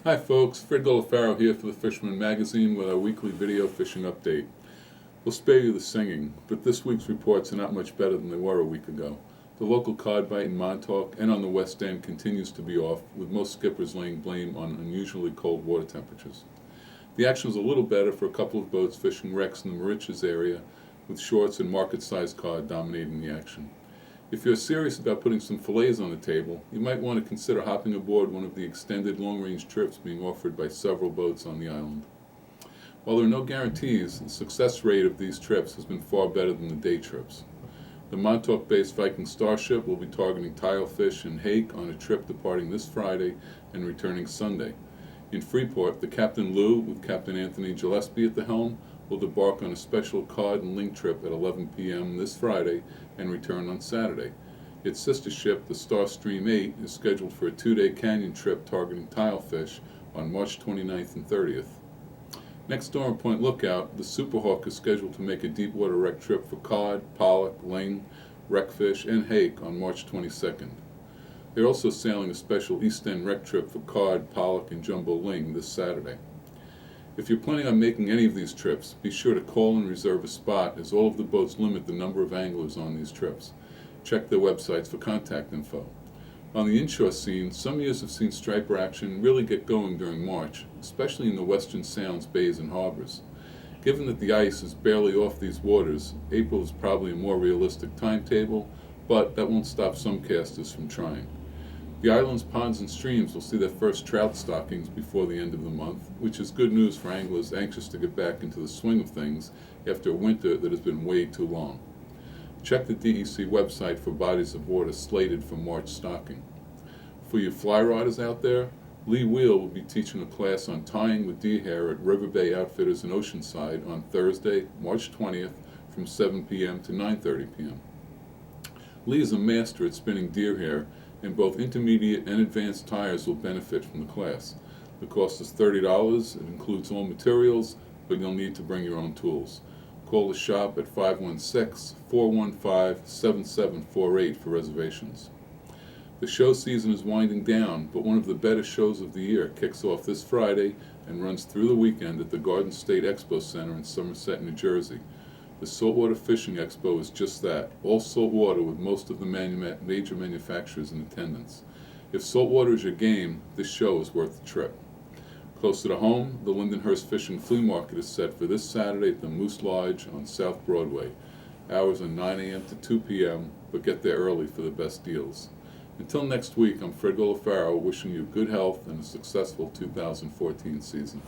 Hi folks, Fred Golofaro here for the Fisherman magazine with our weekly video fishing update. We'll spare you the singing, but this week's reports are not much better than they were a week ago. The local cod bite in Montauk and on the West End continues to be off, with most skippers laying blame on unusually cold water temperatures. The action was a little better for a couple of boats fishing wrecks in the Mauritius area, with shorts and market-sized cod dominating the action. If you're serious about putting some fillets on the table, you might want to consider hopping aboard one of the extended long-range trips being offered by several boats on the island. While there are no guarantees, the success rate of these trips has been far better than the day trips. The Montauk-based Viking Starship will be targeting tilefish and hake on a trip departing this Friday and returning Sunday. In Freeport, the Captain Lou, with Captain Anthony Gillespie at the helm, will debark on a special cod and ling trip at 11 p.m. this Friday and return on Saturday. Its sister ship, the Starstream 8, is scheduled for a 2-day canyon trip targeting tilefish on March 29th and 30th. Next door on Point Lookout, the Superhawk is scheduled to make a deepwater wreck trip for cod, pollock, ling, wreckfish, and hake on March 22nd. They're also sailing a special East End wreck trip for cod, pollock, and jumbo ling this Saturday. If you're planning on making any of these trips, be sure to call and reserve a spot, as all of the boats limit the number of anglers on these trips. Check their websites for contact info. On the inshore scene, some years have seen striper action really get going during March, especially in the western sounds, bays, and harbors. Given that the ice is barely off these waters, April is probably a more realistic timetable, but that won't stop some casters from trying. The island's ponds and streams will see their first trout stockings before the end of the month, which is good news for anglers anxious to get back into the swing of things after a winter that has been way too long. Check the DEC website for bodies of water slated for March stocking. For you fly riders out there, Lee Wheel will be teaching a class on tying with deer hair at River Bay Outfitters in Oceanside on Thursday, March 20th from 7 p.m. to 9:30 p.m. Lee is a master at spinning deer hair, and both intermediate and advanced tyers will benefit from the class. The cost is $30. It includes all materials, but you'll need to bring your own tools. Call the shop at 516-415-7748 for reservations. The show season is winding down, but one of the better shows of the year kicks off this Friday and runs through the weekend at the Garden State Expo Center in Somerset, New Jersey. The Saltwater Fishing Expo is just that, all saltwater, with most of the major manufacturers in attendance. If saltwater is your game, this show is worth the trip. Closer to home, the Lindenhurst Fishing Flea Market is set for this Saturday at the Moose Lodge on South Broadway. Hours are 9 a.m. to 2 p.m., but get there early for the best deals. Until next week, I'm Fred Golofaro, wishing you good health and a successful 2014 season.